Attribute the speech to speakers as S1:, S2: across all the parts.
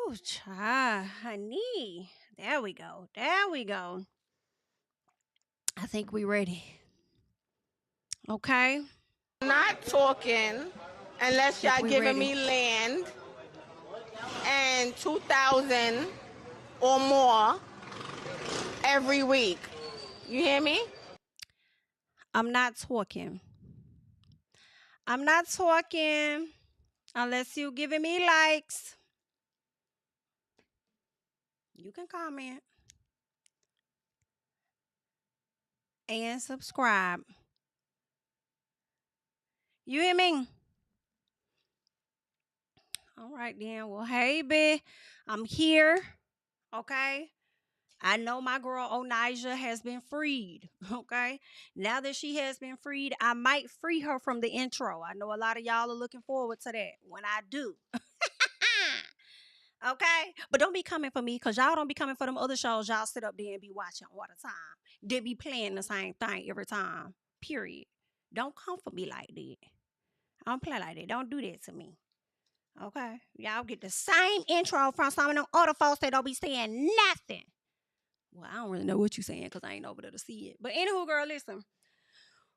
S1: Ooh, child, honey. There we go. There we go. I think we ready. Okay.
S2: Not talking unless y'all giving
S1: ready.
S2: me land and 2,000 or more every week. You hear me?
S1: I'm not talking. I'm not talking unless you giving me likes. You can comment and subscribe. You hear me? All right then. Well, hey, B, I'm here. Okay. I know my girl Onija has been freed. Okay. Now that she has been freed, I might free her from the intro. I know a lot of y'all are looking forward to that when I do. Okay. But don't be coming for me because y'all don't be coming for them other shows y'all sit up there and be watching all the time. They be playing the same thing every time. Period. Don't come for me like that. I don't play like that. Don't do that to me. Okay. Y'all get the same intro from some of them other folks that don't be saying nothing. Well, I don't really know what you're saying because I ain't over there to see it. But anywho, girl, listen.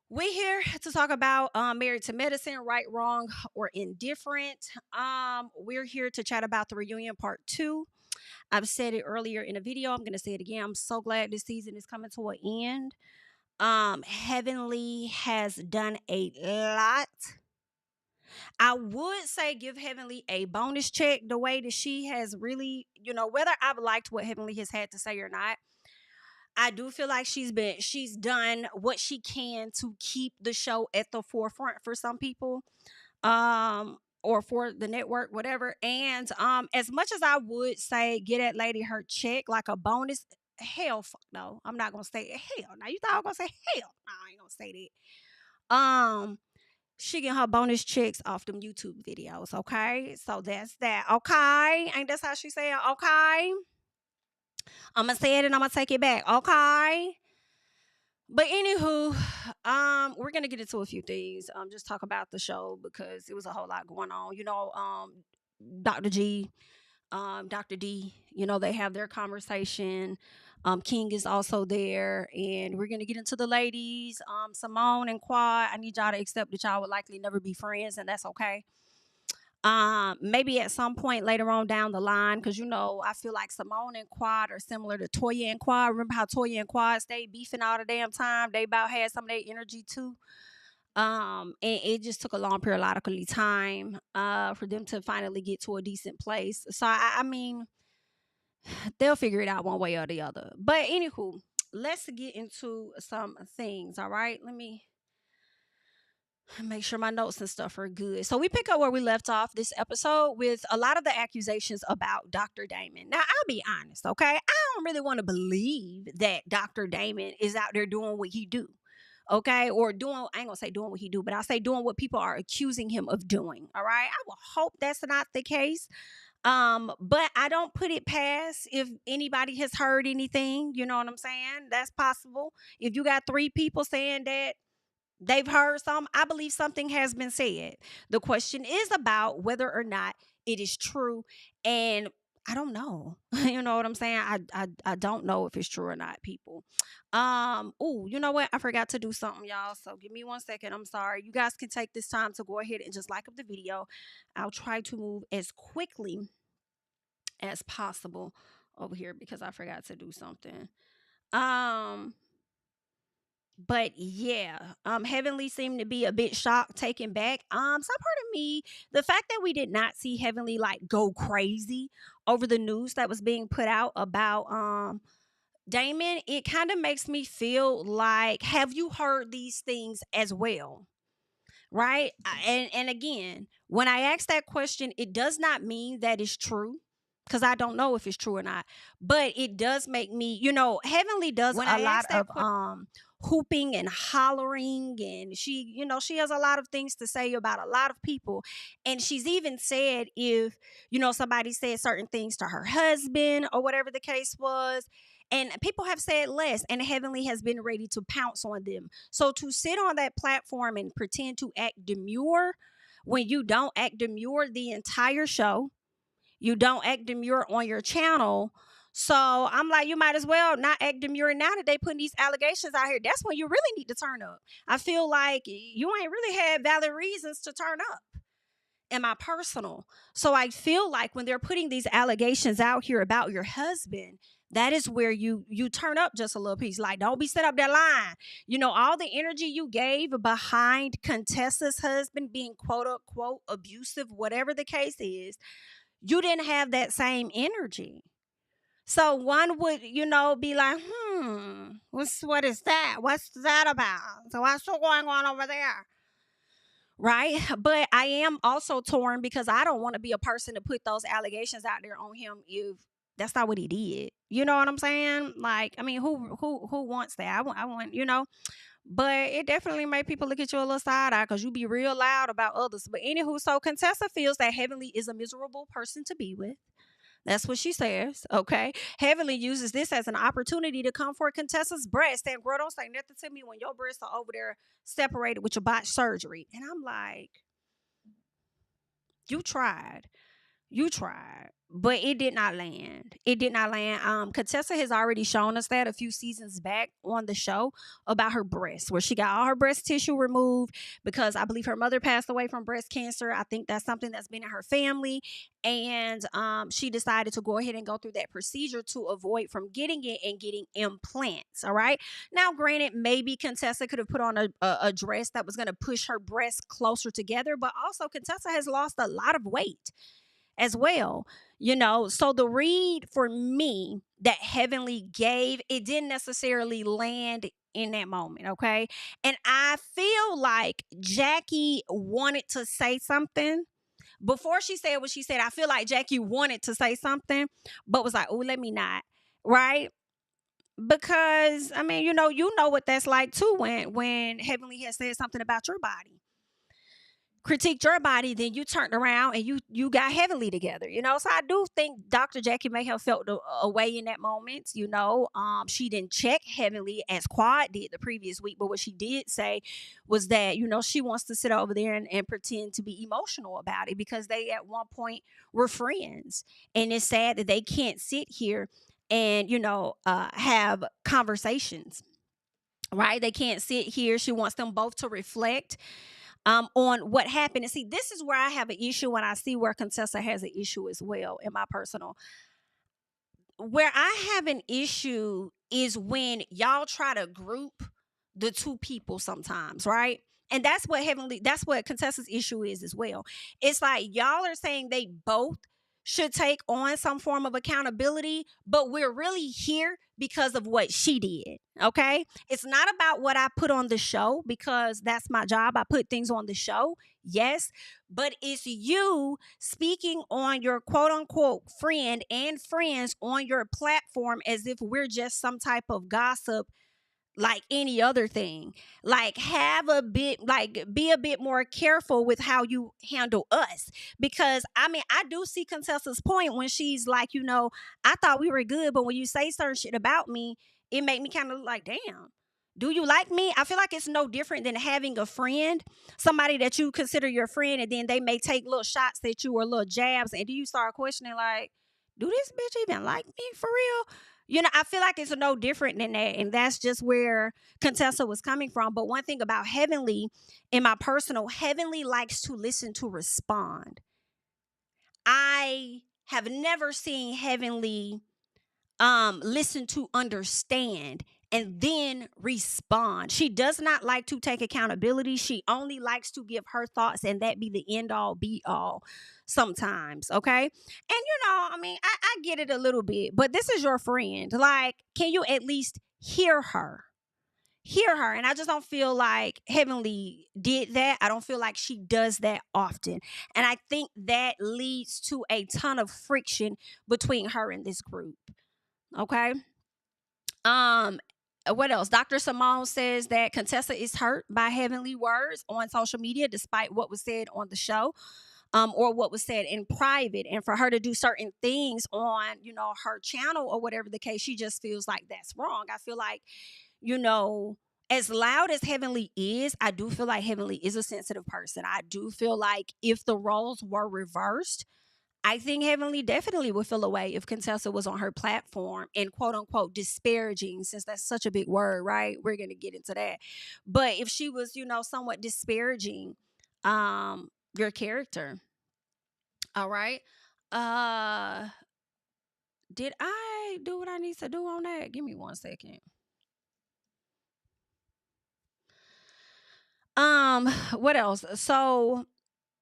S1: We here to talk about Married to Medicine, right, wrong, or indifferent. We're here to chat about the reunion part 2. I've said it earlier in a video. I'm gonna say it again. I'm so glad this season is coming to an end. Heavenly has done a lot. I would say give Heavenly a bonus check the way that she has really, whether I've liked what Heavenly has had to say or not. I do feel like she's done what she can to keep the show at the forefront for some people, or for the network, whatever. And as much as I would say get that lady her check like a bonus, hell no, I'm not gonna say hell. Now you thought I was gonna say hell? No, I ain't gonna say that. She get her bonus checks off them YouTube videos. Okay, so that's that. Okay, ain't that's how she said? Okay. I'm gonna say it and I'm gonna take it back. Okay. But anywho, we're gonna get into a few things. Just talk about the show because it was a whole lot going on. Dr. G, Dr. D, they have their conversation. King is also there, and we're gonna get into the ladies. Simone and Quad. I need y'all to accept that y'all would likely never be friends, and that's okay. Maybe at some point later on down the line, because I feel like Simone and Quad are similar to Toya and Quad. Remember how Toya and Quad stayed beefing all the damn time? They about had some of their energy too. And it just took a long periodically time for them to finally get to a decent place. So I mean, they'll figure it out one way or the other. But anywho, let's get into some things. All right, let me make sure my notes and stuff are good. So we pick up where we left off this episode with a lot of the accusations about Dr. Damon. Now, I'll be honest, okay? I don't really want to believe that Dr. Damon is out there doing what he do. Okay, or doing, I ain't gonna say doing what he do, but I'll say doing what people are accusing him of doing. All right. I will hope that's not the case. But I don't put it past if anybody has heard anything, you know what I'm saying? That's possible. If you got 3 people saying that they've heard some, I believe something has been said. The question is about whether or not it is true. And I don't know. You know what I'm saying? I don't know if it's true or not, people. You know what? I forgot to do something, y'all. So give me 1 second. I'm sorry. You guys can take this time to go ahead and just like up the video. I'll try to move as quickly as possible over here because I forgot to do something. But yeah, Heavenly seemed to be a bit shocked, taken back. Some part of me, the fact that we did not see Heavenly like go crazy over the news that was being put out about Damon, it kind of makes me feel like, have you heard these things as well? Right? And again, when I ask that question, it does not mean that it's true. Because I don't know if it's true or not. But it does make me, Heavenly does a lot of hooping and hollering, and she has a lot of things to say about a lot of people. And she's even said if somebody said certain things to her husband or whatever the case was, and people have said less, and Heavenly has been ready to pounce on them. So to sit on that platform and pretend to act demure when you don't act demure the entire show, You don't act demure on your channel. So I'm like, you might as well not act demure now that they putting these allegations out here. That's when you really need to turn up. I feel like you ain't really had valid reasons to turn up in my personal. So I feel like when they're putting these allegations out here about your husband, that is where you turn up just a little piece. Like, don't be set up that line. You know, all the energy you gave behind Contessa's husband being quote unquote abusive, whatever the case is, you didn't have that same energy. So one would, be like, what is that? What's that about? So what's going on over there? Right? But I am also torn because I don't want to be a person to put those allegations out there on him if that's not what he did. You know what I'm saying? Like, I mean, who wants that? I want. But it definitely made people look at you a little side eye because you be real loud about others. But anywho, so Contessa feels that Heavenly is a miserable person to be with. That's what she says, okay? Heavenly uses this as an opportunity to come for Contessa's breast. And girl, don't say nothing to me when your breasts are over there separated with your botched surgery. And I'm like, you tried. You tried, but it did not land. It did not land. Contessa has already shown us that a few seasons back on the show about her breasts, where she got all her breast tissue removed because I believe her mother passed away from breast cancer. I think that's something that's been in her family, and she decided to go ahead and go through that procedure to avoid from getting it and getting implants. All right. Now, granted, maybe Contessa could have put on a dress that was going to push her breasts closer together, but also Contessa has lost a lot of weight as well, so the read for me that Heavenly gave, it didn't necessarily land in that moment, okay? And I feel like Jackie wanted to say something before she said what she said. I feel like Jackie wanted to say something but was like, oh, let me not, right? Because I mean, you know what that's like too when Heavenly has said something about your body, critiqued your body, then you turned around and you got Heavenly together, so I do think Dr. Jackie may have felt a way in that moment. She didn't check Heavenly as Quad did the previous week, but what she did say was that she wants to sit over there and pretend to be emotional about it because they at one point were friends, and it's sad that they can't sit here and have conversations, right? They can't sit here. She wants them both to reflect on what happened. And see, this is where I have an issue when I see where Contessa has an issue as well in my personal. Where I have an issue is when y'all try to group the two people sometimes, right? And that's what Contessa's issue is as well. It's like y'all are saying they both should take on some form of accountability, but we're really here because of what she did. Okay. It's not about what I put on the show because that's my job. I put things on the show. Yes. But it's you speaking on your quote unquote friend and friends on your platform as if we're just some type of gossip like any other thing. Like be a bit more careful with how you handle us, because I mean I do see Contessa's point when she's like, I thought we were good, but when you say certain shit about me, it made me kind of like, damn, do you like me? I feel like it's no different than having a friend, somebody that you consider your friend, and then they may take little shots at you or little jabs, and do you start questioning like, do this bitch even like me for real? I feel like it's no different than that. And that's just where Contessa was coming from. But one thing about Heavenly, in my personal, Heavenly likes to listen to respond. I have never seen Heavenly listen to understand and then respond. She does not like to take accountability. She only likes to give her thoughts and that be the end all be all sometimes. Okay. And I mean, I get it a little bit, but this is your friend. Like, can you at least hear her? Hear her. And I just don't feel like Heavenly did that. I don't feel like she does that often. And I think that leads to a ton of friction between her and this group. Okay. What else? Dr. Simone says that Contessa is hurt by Heavenly words on social media, despite what was said on the show, or what was said in private. And for her to do certain things on, her channel or whatever the case, she just feels like that's wrong. I feel like, as loud as Heavenly is, I do feel like Heavenly is a sensitive person. I do feel like if the roles were reversed, I think Heavenly definitely would feel a way if Contessa was on her platform and quote unquote disparaging, since that's such a big word, right? We're going to get into that. But if she was, somewhat disparaging your character. All right. Uh did I do what I need to do on that? Give me 1 second. What else? So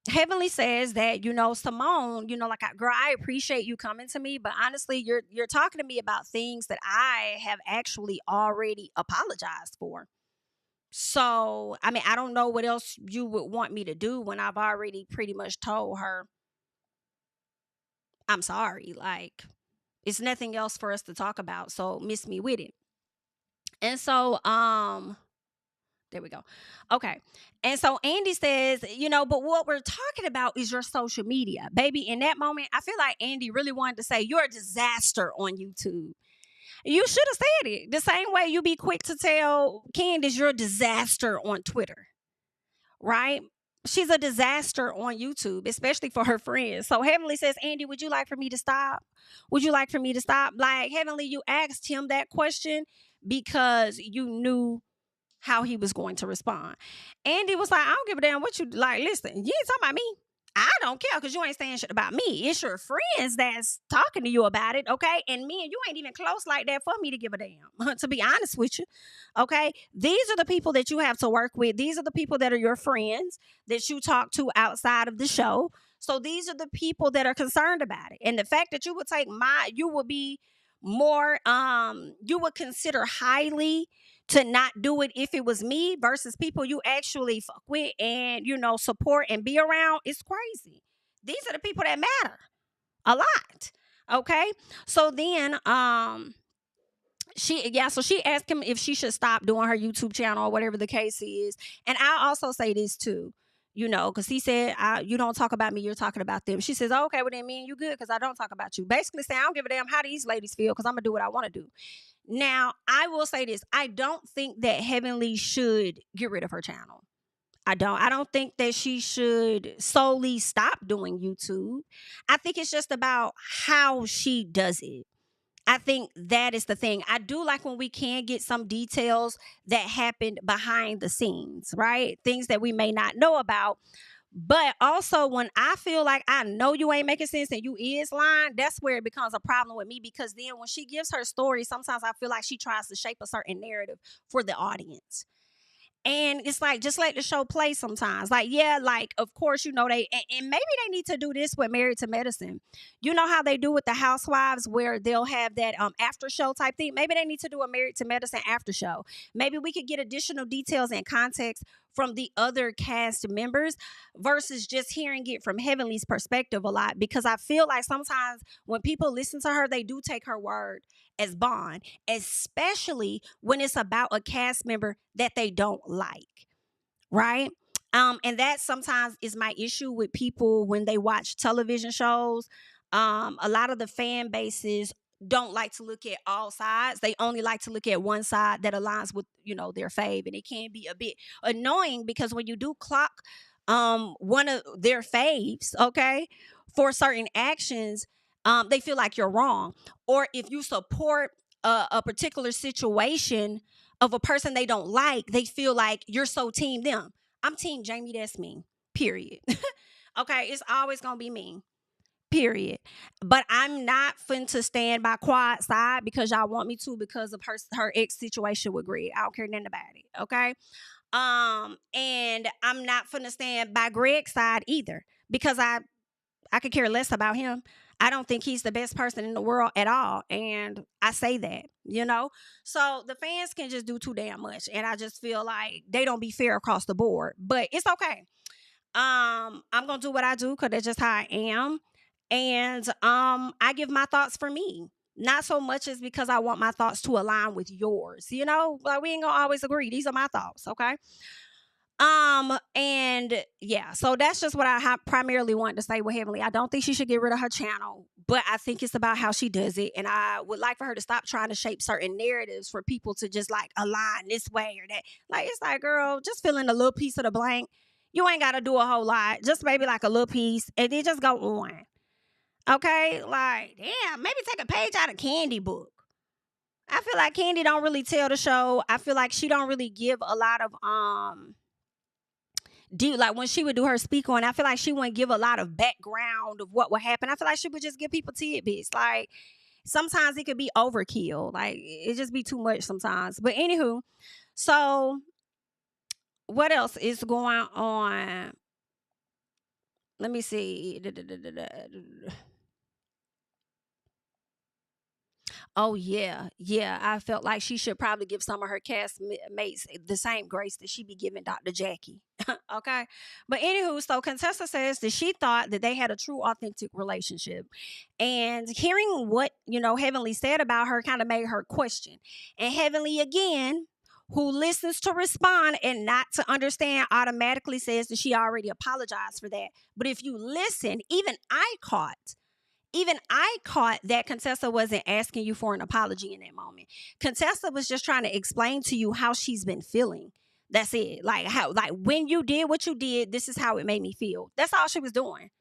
S1: Heavenly says that, Simone, like, girl, I appreciate you coming to me, but honestly, you're talking to me about things that I have actually already apologized for. So, I mean, I don't know what else you would want me to do when I've already pretty much told her I'm sorry. Like, it's nothing else for us to talk about. So miss me with it. And so, there we go. Okay. And so Andy says, but what we're talking about is your social media. Baby, in that moment, I feel like Andy really wanted to say, you're a disaster on YouTube. You should have said it. The same way you be quick to tell Candiace you're a disaster on Twitter. Right? She's a disaster on YouTube, especially for her friends. So Heavenly says, Andy, would you like for me to stop? Would you like for me to stop? Like, Heavenly, you asked him that question because you knew how he was going to respond. Andy was like, I don't give a damn what you like. Listen, you ain't talking about me. I don't care because you ain't saying shit about me. It's your friends that's talking to you about it, okay? And me and you ain't even close like that for me to give a damn, to be honest with you, okay? These are the people that you have to work with. These are the people that are your friends that you talk to outside of the show. So these are the people that are concerned about it. And the fact that you would you would be more, you would consider highly to not do it if it was me versus people you actually fuck with and, support and be around is crazy. These are the people that matter a lot. Okay. So then, so she asked him if she should stop doing her YouTube channel or whatever the case is. And I'll also say this too, because he said, you don't talk about me, you're talking about them. She says, oh, okay, well then me and you good because I don't talk about you. Basically saying, I don't give a damn how these ladies feel because I'm going to do what I want to do. Now, I will say this. I don't think that Heavenly should get rid of her channel. I don't think that she should solely stop doing YouTube. I think it's just about how she does it. I think that is the thing. I do like when we can get some details that happened behind the scenes, right? Things that we may not know about. But also when I feel like I know you ain't making sense and you is lying, that's where it becomes a problem with me, because then when she gives her story, sometimes I feel like she tries to shape a certain narrative for the audience. And it's like, just let the show play sometimes. Like, yeah, like, of course, they, and maybe they need to do this with Married to Medicine. You know how they do with the Housewives where they'll have that after show type thing? Maybe they need to do a Married to Medicine after show. Maybe we could get additional details and context from the other cast members versus just hearing it from Heavenly's perspective a lot. Because I feel like sometimes when people listen to her, they do take her word as bond, especially when it's about a cast member that they don't like, right? And that sometimes is my issue with people when they watch television shows. A lot of the fan bases don't like to look at all sides. They only like to look at one side that aligns with, their fave. And it can be a bit annoying because when you do clock one of their faves, okay, for certain actions, they feel like you're wrong. Or if you support a particular situation of a person they don't like, they feel like you're so team them. I'm team JamiThatsMe, period. Okay, it's always going to be me, period. But I'm not fin to stand by Quad side because y'all want me to because of her ex situation with Greg. I don't care nothing about it, okay? And I'm not finna stand by Greg's side either because I could care less about him. I don't think he's the best person in the world at all. And I say that, So the fans can just do too damn much. And I just feel like they don't be fair across the board. But it's okay. I'm gonna do what I do because that's just how I am. And I give my thoughts for me. Not so much as because I want my thoughts to align with yours. Like we ain't gonna always agree. These are my thoughts, okay? And yeah, so that's just what I primarily wanted to say with Heavenly. I don't think she should get rid of her channel, but I think it's about how she does it. And I would like for her to stop trying to shape certain narratives for people to just like align this way or that. Like, it's like, girl, just fill in a little piece of the blank. You ain't got to do a whole lot. Just maybe like a little piece and then just go on. Okay, like, damn, maybe take a page out of Kandi book. I feel like Kandi don't really tell the show. I feel like she don't really give a lot of like when she would do her speak on, I feel like she wouldn't give a lot of background of what would happen. I feel like she would just give people tidbits. Like sometimes it could be overkill. Like it just be too much sometimes. But anywho, so what else is going on? Let me see. Oh yeah, yeah. I felt like she should probably give some of her castmates the same grace that she be giving Dr. Jackie. Okay, but anywho, so Contessa says that she thought that they had a true, authentic relationship, and hearing what Heavenly said about her kind of made her question. And Heavenly again, who listens to respond and not to understand, automatically says that she already apologized for that. But if you listen, even I caught that Contessa wasn't asking you for an apology in that moment. Contessa was just trying to explain to you how she's been feeling. That's it. Like when you did what you did, this is how it made me feel. That's all she was doing.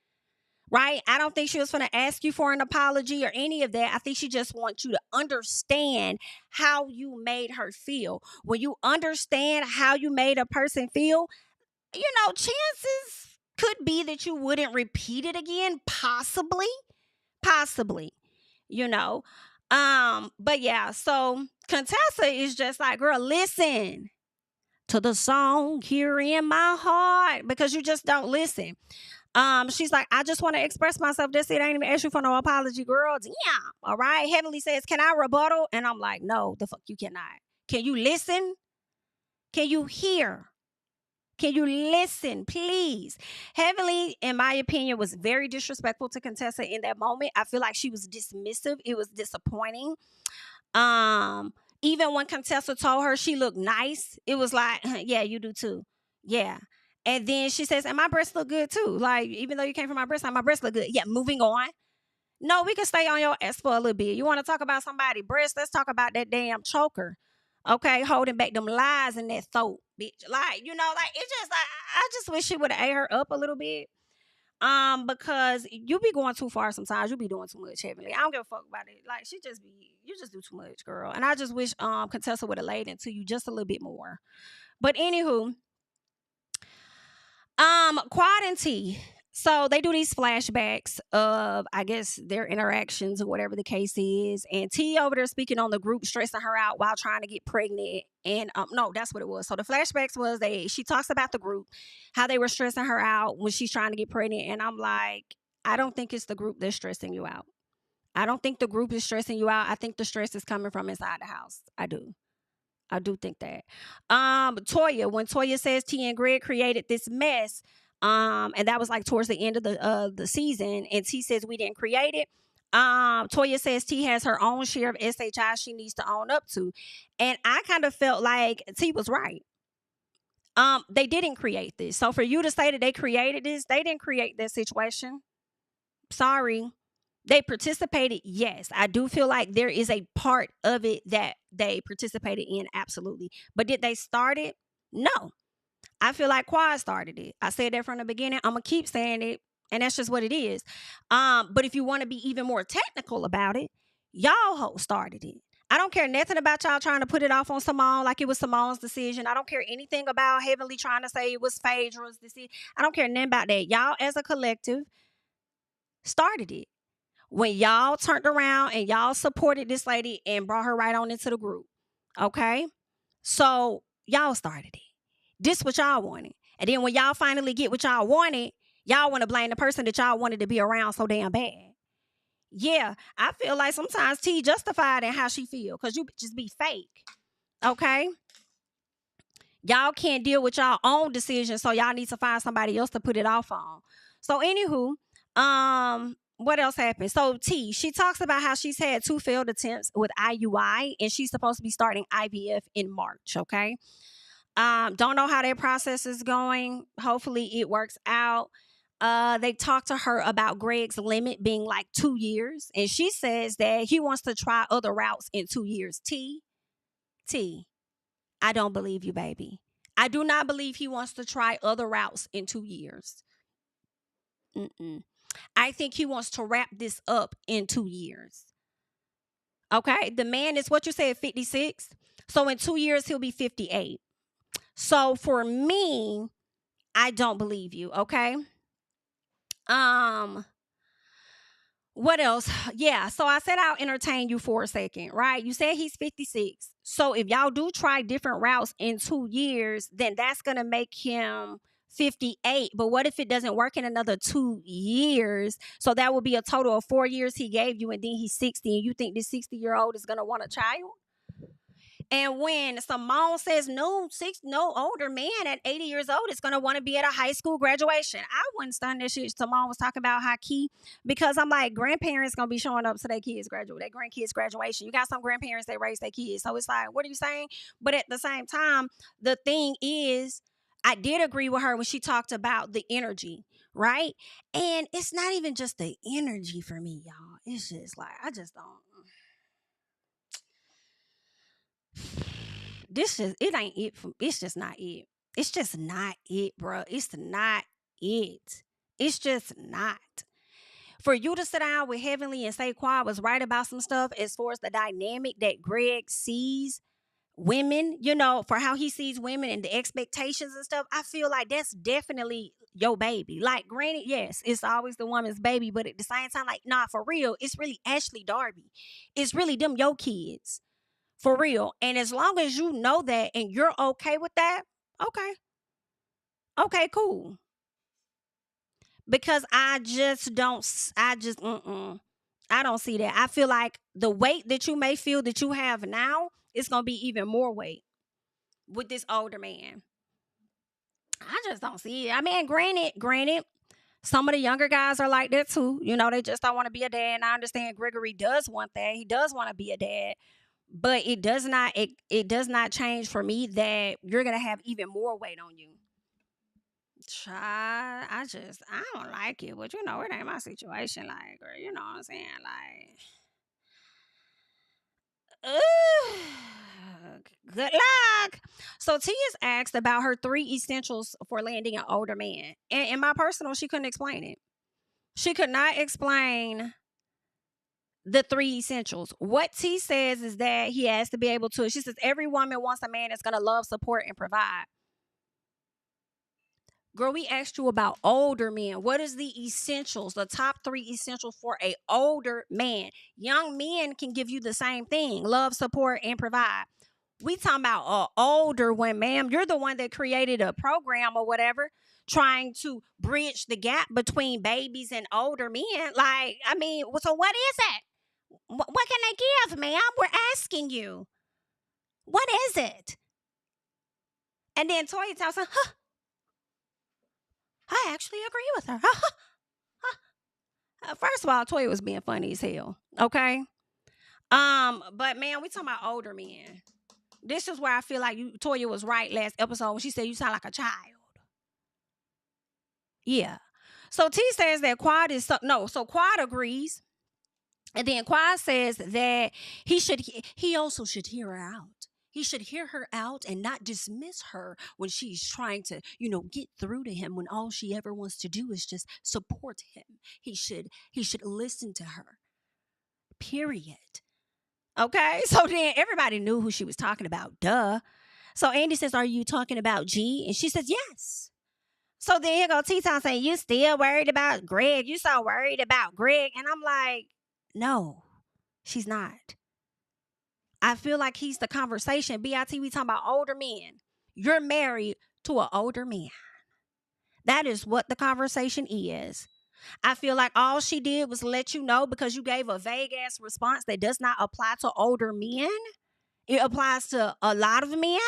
S1: Right? I don't think she was going to ask you for an apology or any of that. I think she just wants you to understand how you made her feel. When you understand how you made a person feel, chances could be that you wouldn't repeat it again, possibly, but yeah, so Contessa is just like, girl, listen to the song here in my heart, because you just don't listen. She's like, I just want to express myself. That's it. I ain't even ask you for no apology, girl. Damn. All right. Heavenly says, can I rebuttal? And I'm like, no, the fuck you cannot. Can you listen? Can you hear? Can you listen, please? Heavenly, in my opinion, was very disrespectful to Contessa in that moment. I feel like she was dismissive. It was disappointing. Even when Contessa told her she looked nice, it was like, yeah, you do too. Yeah. And then she says, and my breasts look good too. Like, even though you came from my breasts look good. Yeah, moving on. No, we can stay on your ass for a little bit. You want to talk about somebody's breast? Let's talk about that damn choker. Okay, holding back them lies in that throat, bitch. Like, like it's just like I just wish she would have ate her up a little bit. Because you be going too far sometimes. You be doing too much, Heavenly. I don't give a fuck about it. Like you just do too much, girl. And I just wish Contessa would have laid into you just a little bit more. But anywho, Quad and T. So they do these flashbacks of, I guess, their interactions or whatever the case is. And T over there speaking on the group, stressing her out while trying to get pregnant. And no, that's what it was. So the flashbacks was she talks about the group, how they were stressing her out when she's trying to get pregnant. And I'm like, I don't think it's the group that's stressing you out. I don't think the group is stressing you out. I think the stress is coming from inside the house. I do think that. Toya, when Toya says T and Greg created this mess, and that was like towards the end of the season, and T says we didn't create it. Toya says T has her own share of SHI she needs to own up to. And I kind of felt like T was right. They didn't create this. So for you to say that they created this, they didn't create that situation. Sorry. They participated, yes. I do feel like there is a part of it that they participated in, absolutely. But did they start it? No. I feel like Quad started it. I said that from the beginning. I'm going to keep saying it, and that's just what it is. But if you want to be even more technical about it, y'all started it. I don't care nothing about y'all trying to put it off on Simone like it was Simone's decision. I don't care anything about Heavenly trying to say it was Phaedra's decision. I don't care nothing about that. Y'all as a collective started it. When y'all turned around and y'all supported this lady and brought her right on into the group. Okay? So y'all started it. This what y'all wanted. And then when y'all finally get what y'all wanted, y'all want to blame the person that y'all wanted to be around so damn bad. Yeah, I feel like sometimes T justified in how she feel because you just be fake. Okay? Y'all can't deal with y'all own decisions, so y'all need to find somebody else to put it off on. So anywho, what else happened? So T, she talks about how she's had 2 failed attempts with IUI and she's supposed to be starting IVF in March, okay? Don't know how that process is going. Hopefully it works out. They talked to her about Greg's limit being like 2 years. And she says that he wants to try other routes in 2 years. T, I don't believe you, baby. I do not believe he wants to try other routes in 2 years. I think he wants to wrap this up in 2 years. Okay? The man is what you said, 56. So in 2 years, he'll be 58. So for me, I don't believe you. Okay? What else? Yeah, so I said I'll entertain you for a second, right? You said he's 56. So if y'all do try different routes in 2 years, then that's going to make him 58. But what if it doesn't work in another 2 years? So that would be a total of 4 years he gave you, and then he's 60, and you think this 60-year-old is going to want a child? And when Simone says no older man at 80 years old is gonna want to be at a high school graduation, I wouldn't stand that shit. Simone was talking about how key, because I'm like, grandparents gonna be showing up to their kids' their grandkids' graduation. You got some grandparents that raise their kids, so it's like, what are you saying? But at the same time, the thing is, I did agree with her when she talked about the energy, right? And it's not even just the energy for me, y'all. It's just like, I just don't. It ain't it. It's just not it. It's just not it, bro. It's not it. It's just not. For you to sit down with Heavenly and say Quad was right about some stuff as far as the dynamic that Greg sees women, for how he sees women and the expectations and stuff, I feel like that's definitely your baby. Like, granted, yes, it's always the woman's baby, but at the same time, like, nah, for real, it's really Ashley Darby. It's really them your kids. For real. And as long as you know that and you're okay with that, okay. Okay, cool. Because I don't see that. I feel like the weight that you may feel that you have now is going to be even more weight with this older man. I just don't see it. I mean, granted, some of the younger guys are like that too. They just don't want to be a dad. And I understand Gregory does want that. He does want to be a dad. But it does not change for me that you're gonna have even more weight on you. Child, I don't like it, but it ain't my situation. Like, girl, you know what I'm saying? Like, good luck. So T is asked about her 3 essentials for landing an older man. And in my personal, she couldn't explain it. She could not explain the 3 essentials. What T says is that he has to be able to, she says, every woman wants a man that's going to love, support, and provide. Girl, we asked you about older men. What is the essentials, the top 3 essentials for a older man? Young men can give you the same thing: love, support, and provide. We talking about an older one, ma'am. You're the one that created a program or whatever, trying to bridge the gap between babies and older men. Like, I mean, so what is that? What can I give, ma'am? We're asking you. What is it? And then Toya tells her, I actually agree with her. First of all, Toya was being funny as hell. Okay? But man, we talking about older men. This is where I feel like Toya was right last episode when she said you sound like a child. Yeah. So T says that Quad so Quad agrees. And then Quad says that he also should hear her out. He should hear her out and not dismiss her when she's trying to, get through to him, when all she ever wants to do is just support him. He should listen to her. Period. Okay? So then everybody knew who she was talking about. Duh. So Andy says, are you talking about G? And she says, yes. So then here go T-Town saying, you still worried about Greg? You so worried about Greg? And I'm like, no, she's not. I feel like he's the conversation. BIT, we talking about older men. You're married to an older man. That is what the conversation is. I feel like all she did was let you know, because you gave a vague ass response that does not apply to older men. It applies to a lot of men.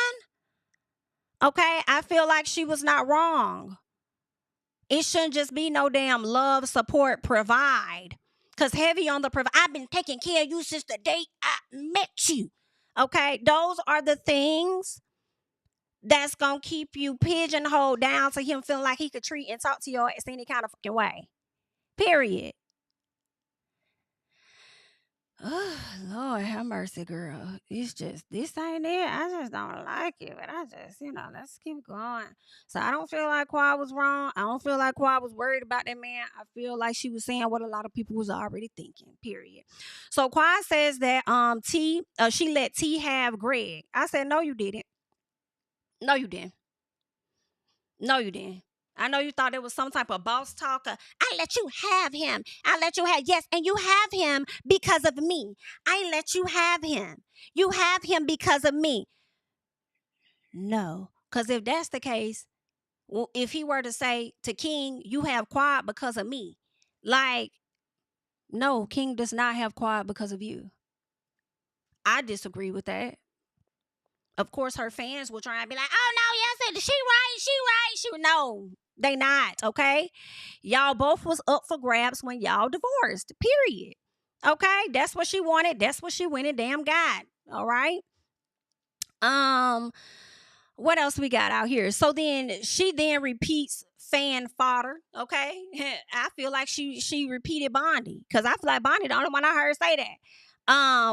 S1: Okay, I feel like she was not wrong. It shouldn't just be no damn love, support, provide. Because heavy on the provide. I've been taking care of you since the day I met you. Okay, those are the things that's going to keep you pigeonholed down to him feeling like he could treat and talk to your ass any kind of fucking way. Period. Lord have mercy, girl. It's just, this ain't it. I just don't like it. But I just, let's keep going. So I don't feel like Quad was wrong. I don't feel like Quad was worried about that man. I feel like she was saying what a lot of people was already thinking, period. So Quad says that she let T have Greg. I said, no, you didn't. No, you didn't. No, you didn't. I know you thought it was some type of boss talker. I let you have him. I let you have, yes, and you have him because of me. I let you have him. You have him because of me. No, because if that's the case, well, if he were to say to King, you have Quad because of me, like, no, King does not have Quad because of you. I disagree with that. Of course, her fans will try and be like, oh, no, yes, she right. No, they not, okay? Y'all both was up for grabs when y'all divorced, period. Okay? That's what she wanted. That's what she went and damn got, all right? What else we got out here? So then she repeats fan fodder, okay? I feel like she repeated Bondi, because I feel like Bondi the only one I heard say that.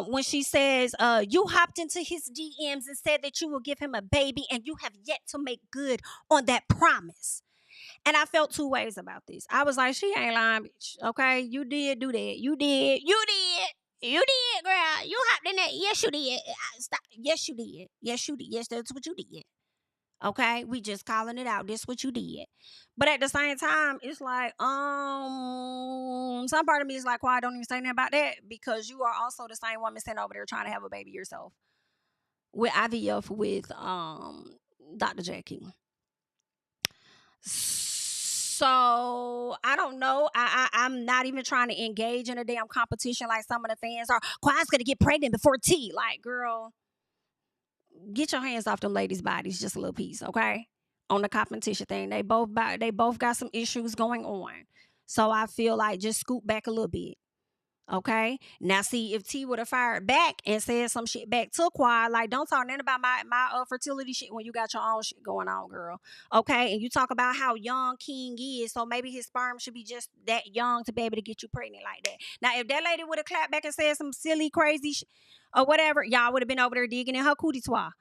S1: When she says, you hopped into his DMs and said that you will give him a baby and you have yet to make good on that promise. And I felt two ways about this. I was like, she ain't lying, bitch. Okay, you did do that. You did, girl. You hopped in that. Yes, you did. Stop. Yes, you did. Yes, you did. Yes, that's what you did. Okay, we just calling it out. This what you did. But at the same time, it's like, some part of me is like, why don't even say anything about that? Because you are also the same woman sitting over there trying to have a baby yourself with IVF with Dr. Jackie. So I don't know. I'm not even trying to engage in a damn competition like some of the fans are. Quad's gonna get pregnant before T. Like, girl, get your hands off them ladies' bodies just a little piece, okay? On the competition thing, they both got some issues going on. So I feel like just scoot back a little bit. Okay. Now, see, if T would have fired back and said some shit back to Quad, like, don't talk nothing about my fertility shit when you got your own shit going on, girl. Okay. And you talk about how young King is, so maybe his sperm should be just that young to be able to get you pregnant like that. Now, if that lady would have clapped back and said some silly, crazy shit or whatever, y'all would have been over there digging in her cootie twa.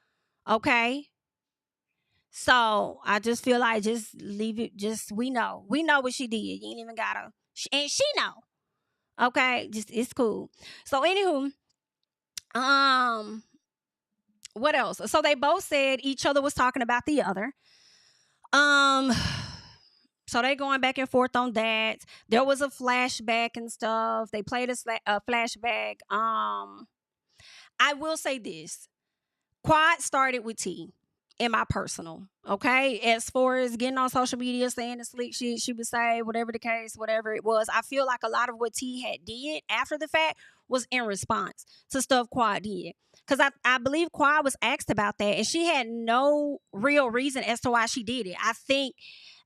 S1: Okay. So I just feel like just leave it. Just we know what she did. You ain't even gotta, and she know. Okay, just it's cool. So anywho, what else? So they both said each other was talking about the other. So they going back and forth on that. There was a flashback and stuff. They played a flashback. I will say this: Quad started with T. In my personal, okay, as far as getting on social media saying the slick shit she would say, whatever the case, whatever it was, I feel like a lot of what T had did after the fact was in response to stuff Quad did, because I believe Quad was asked about that and she had no real reason as to why she did it. I think,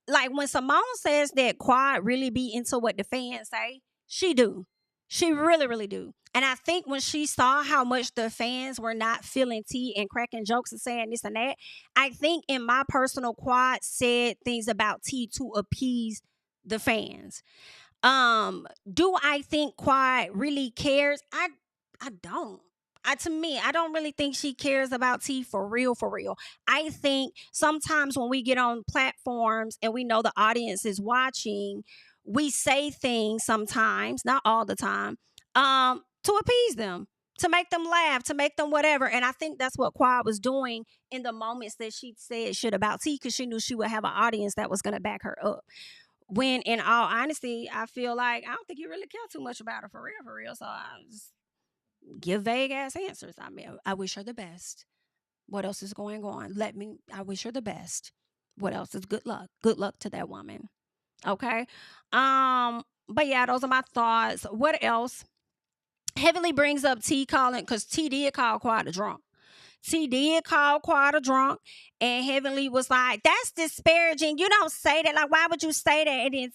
S1: like, when Simone says that Quad really be into what the fans say, she do. She really, really do. And I think when she saw how much the fans were not feeling T and cracking jokes and saying this and that, I think in my personal, Quad said things about T to appease the fans. Do I think Quad really cares? I don't. To me, I don't really think she cares about T for real, for real. I think sometimes when we get on platforms and we know the audience is watching, we say things sometimes, not all the time, to appease them, to make them laugh, to make them whatever. And I think that's what Quad was doing in the moments that she said shit about T, because she knew she would have an audience that was going to back her up. When, in all honesty, I feel like I don't think you really care too much about her for real. So I just give vague ass answers. I mean, I wish her the best. What else is going on? I wish her the best. What else is good luck? Good luck to that woman. Okay. But yeah, those are my thoughts. What else? Heavenly brings up T calling, because T did call Quad a drunk. T did call Quad a drunk, and Heavenly was like, that's disparaging. You don't say that. Like, why would you say that? And then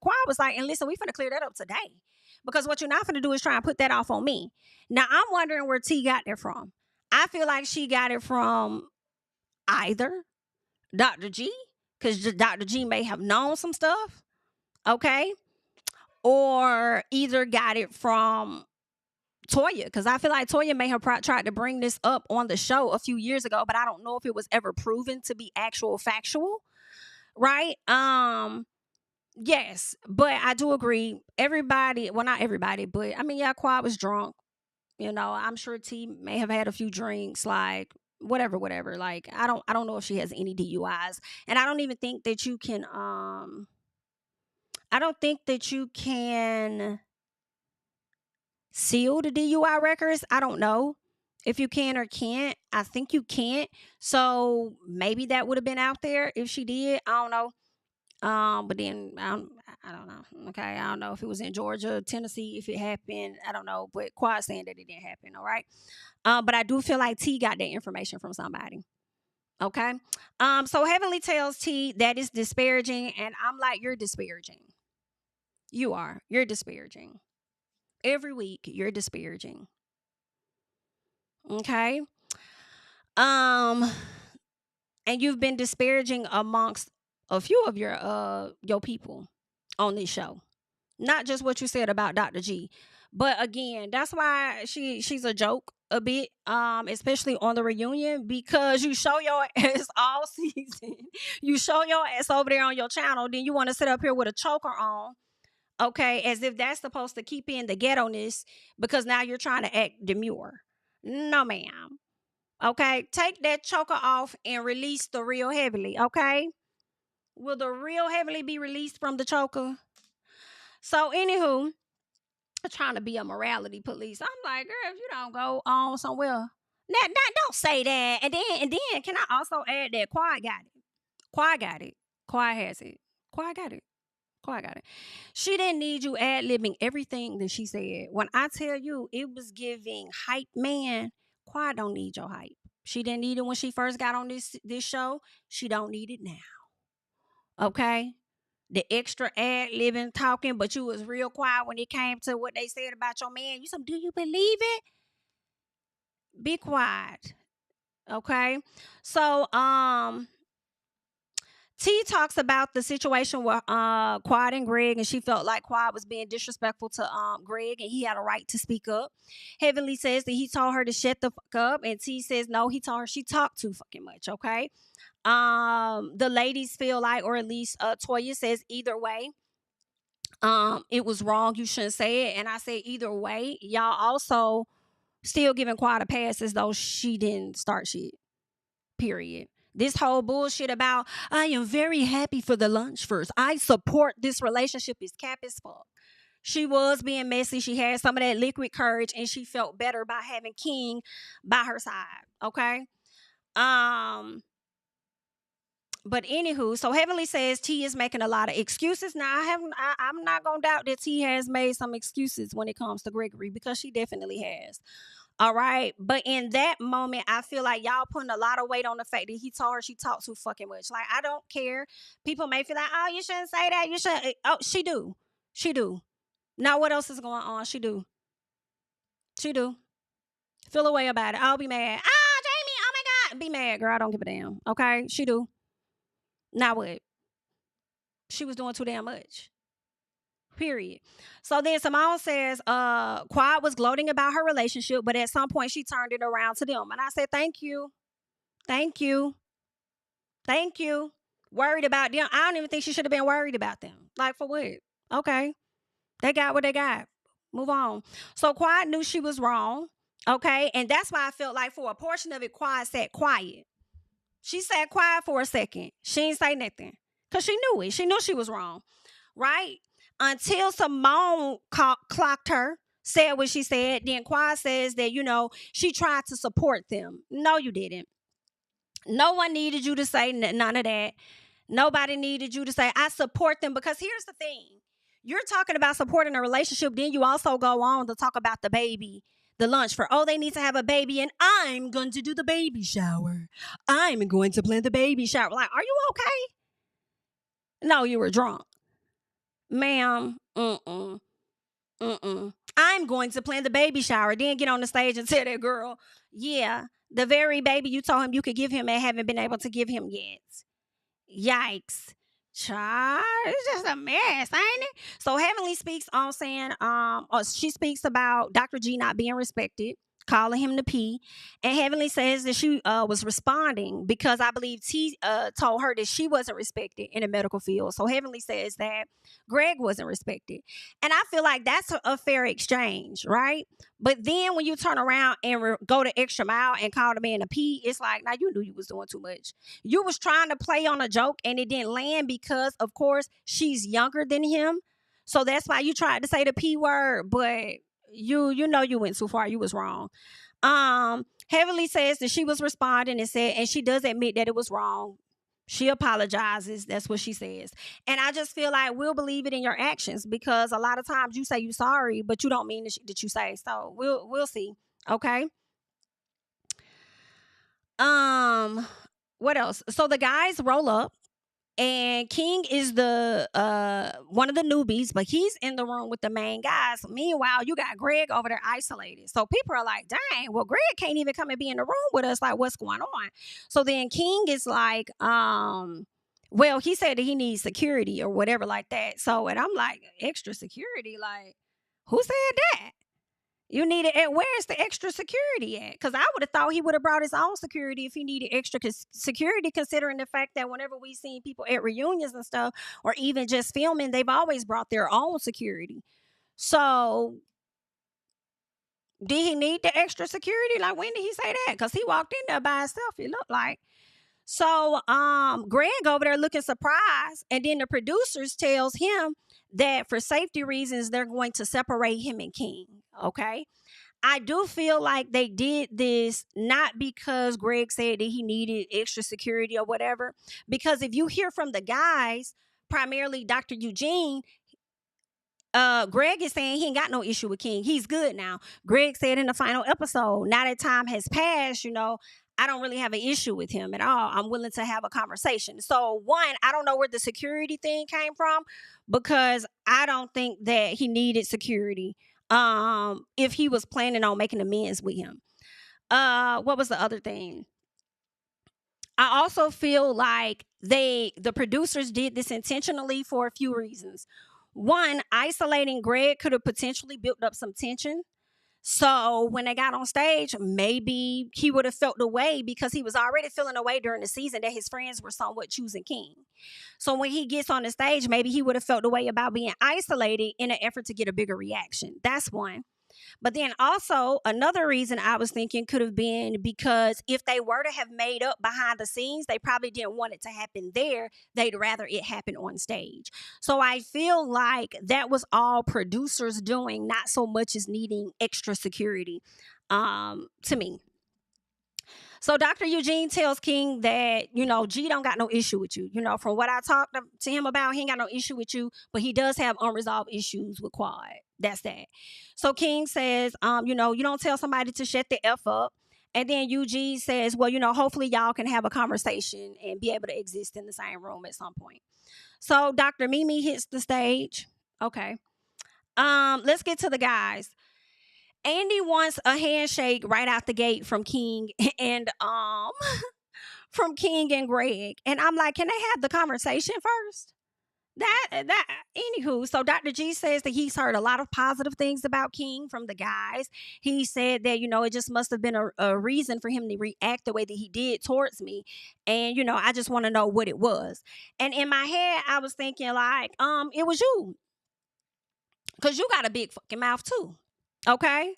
S1: Quad was like, and listen, we finna clear that up today, because what you're not finna do is try and put that off on me. Now, I'm wondering where T got that from. I feel like she got it from either Dr. G, because Dr. G may have known some stuff, okay? Or either got it from Toya, because I feel like Toya may have tried to bring this up on the show a few years ago, but I don't know if it was ever proven to be actual factual, right? Yes, but I do agree. Everybody, well, not everybody, but I mean, yeah, Quad was drunk. I'm sure T may have had a few drinks, like whatever. Like I don't know if she has any DUIs, and I don't even think that you can. I don't think that you can seal the DUI records. I don't know if you can or can't. I think you can't. So maybe that would have been out there if she did. I don't know. But then I don't know. Okay, I don't know if it was in Georgia, Tennessee, if it happened. I don't know. But Quad saying that it didn't happen. All right. But I do feel like T got that information from somebody. Okay. So Heavenly tells T that is disparaging, and I'm like, you're disparaging. You are. You're disparaging. Every week you're disparaging. Okay. And you've been disparaging amongst a few of your people on this show. Not just what you said about Dr. G. But again, that's why she's a joke a bit, especially on the reunion, because you show your ass all season. You show your ass over there on your channel, then you want to sit up here with a choker on, okay, as if that's supposed to keep in the ghetto-ness because now you're trying to act demure. No, ma'am. Okay, take that choker off and release the real Heavenly, okay? Will the real Heavenly be released from the choker? So, anywho, trying to be a morality police. I'm like, girl, if you don't go on somewhere, don't say that. And then, can I also add that Quad got it? Quad got it. Quad has it. Quad got it. Quad got it. She didn't need you ad-libbing everything that she said. When I tell you it was giving hype man, Quad don't need your hype. She didn't need it when she first got on this show. She don't need it now. Okay? The extra ad-libbing talking, but you was real quiet when it came to what they said about your man. You said, do you believe it? Be quiet. Okay? So, T talks about the situation with Quad and Greg, and she felt like Quad was being disrespectful to Greg, and he had a right to speak up. Heavenly says that he told her to shut the fuck up, and T says no, he told her she talked too fucking much. Okay, the ladies feel like, or at least Toya says, either way, it was wrong. You shouldn't say it, and I say either way, y'all also still giving Quad a pass as though she didn't start shit. Period. This whole bullshit about, I am very happy for the lunch first. I support this relationship is cap as fuck. She was being messy. She had some of that liquid courage, and she felt better by having King by her side. Okay. But anywho, so Heavenly says T is making a lot of excuses. Now I'm not gonna doubt that T has made some excuses when it comes to Gregory, because she definitely has. All right. But in that moment, I feel like y'all putting a lot of weight on the fact that he told her she talked too fucking much. Like, I don't care. People may feel like, oh, you shouldn't say that. You shouldn't. Oh, she do. She do. Now, what else is going on? She do. She do. Feel a way about it. I'll be mad. Ah, Jamie, oh my God. Be mad, girl. I don't give a damn. Okay? She do. Now what? She was doing too damn much. Period. So then Simone says, Quad was gloating about her relationship, but at some point she turned it around to them. And I said, thank you. Thank you. Thank you. Worried about them. I don't even think she should have been worried about them. Like, for what? Okay. They got what they got. Move on. So Quad knew she was wrong. Okay. And that's why I felt like for a portion of it, Quad sat quiet. She sat quiet for a second. She didn't say nothing. Because she knew it. She knew she was wrong. Right? Until Simone clocked her, said what she said. Then Quad says that, she tried to support them. No, you didn't. No one needed you to say none of that. Nobody needed you to say, I support them. Because here's the thing. You're talking about supporting a relationship. Then you also go on to talk about the baby, the lunch for, they need to have a baby. And I'm going to do the baby shower. I'm going to plan the baby shower. Like, are you okay? No, you were drunk. Ma'am, I'm going to plan the baby shower. Then get on the stage and tell that girl, yeah, the very baby you told him you could give him and haven't been able to give him yet. Yikes. Child, it's just a mess, ain't it? So Heavenly speaks on saying, or she speaks about Dr. G not being respected, calling him the P. And Heavenly says that she was responding because I believe T told her that she wasn't respected in the medical field. So Heavenly says that Greg wasn't respected. And I feel like that's a fair exchange, right? But then when you turn around and go the extra mile and call the man a P, it's like, now you knew you was doing too much. You was trying to play on a joke and it didn't land because, of course, she's younger than him. So that's why you tried to say the P word, but you know you went too far. You was wrong. Heavenly says that she was responding and she does admit that it was wrong. She apologizes. That's what she says. And I just feel like we'll believe it in your actions because a lot of times you say you're sorry, but you don't mean that you say. So we'll see. Okay. What else? So the guys roll up and King is the one of the newbies, but he's in the room with the main guys. Meanwhile, you got Greg over there isolated. So people are like, dang, well, Greg can't even come and be in the room with us. Like, what's going on? So then King is like, well, he said that he needs security or whatever like that. So, and I'm like, extra security? Like, who said that? You needed it. Where's the extra security at? Because I would have thought he would have brought his own security if he needed extra security, considering the fact that whenever we've seen people at reunions and stuff, or even just filming, they've always brought their own security. So, did he need the extra security? Like, when did he say that? Because he walked in there by himself, it looked like. So, Greg over there looking surprised, and then the producers tells him that for safety reasons, they're going to separate him and King. Okay. I do feel like they did this not because Greg said that he needed extra security or whatever. Because if you hear from the guys, primarily Dr. Eugene, Greg is saying he ain't got no issue with King. He's good now. Greg said in the final episode, now that time has passed, I don't really have an issue with him at all. I'm willing to have a conversation. So one, I don't know where the security thing came from because I don't think that he needed security if he was planning on making amends with him. What was the other thing? I also feel like the producers did this intentionally for a few reasons. One, isolating Greg could have potentially built up some tension. So when they got on stage, maybe he would have felt the way because he was already feeling the way during the season that his friends were somewhat choosing King. So when he gets on the stage, maybe he would have felt the way about being isolated in an effort to get a bigger reaction. That's one. But then also another reason I was thinking could have been because if they were to have made up behind the scenes, they probably didn't want it to happen there. They'd rather it happen on stage. So I feel like that was all producers doing, not so much as needing extra security to me. So Dr. Eugene tells King that, G don't got no issue with you. From what I talked to him about, he ain't got no issue with you, but he does have unresolved issues with Quad. That's that. So King says, you don't tell somebody to shut the F up. And then Eugene says, well, hopefully y'all can have a conversation and be able to exist in the same room at some point. So Dr. Mimi hits the stage. Okay. Let's get to the guys. Andy wants a handshake right out the gate from King and from King and Greg. And I'm like, can they have the conversation first? Anywho, so Dr. G says that he's heard a lot of positive things about King from the guys. He said that, it just must have been a reason for him to react the way that he did towards me. And, I just want to know what it was. And in my head, I was thinking like, it was you. Because you got a big fucking mouth too. Okay?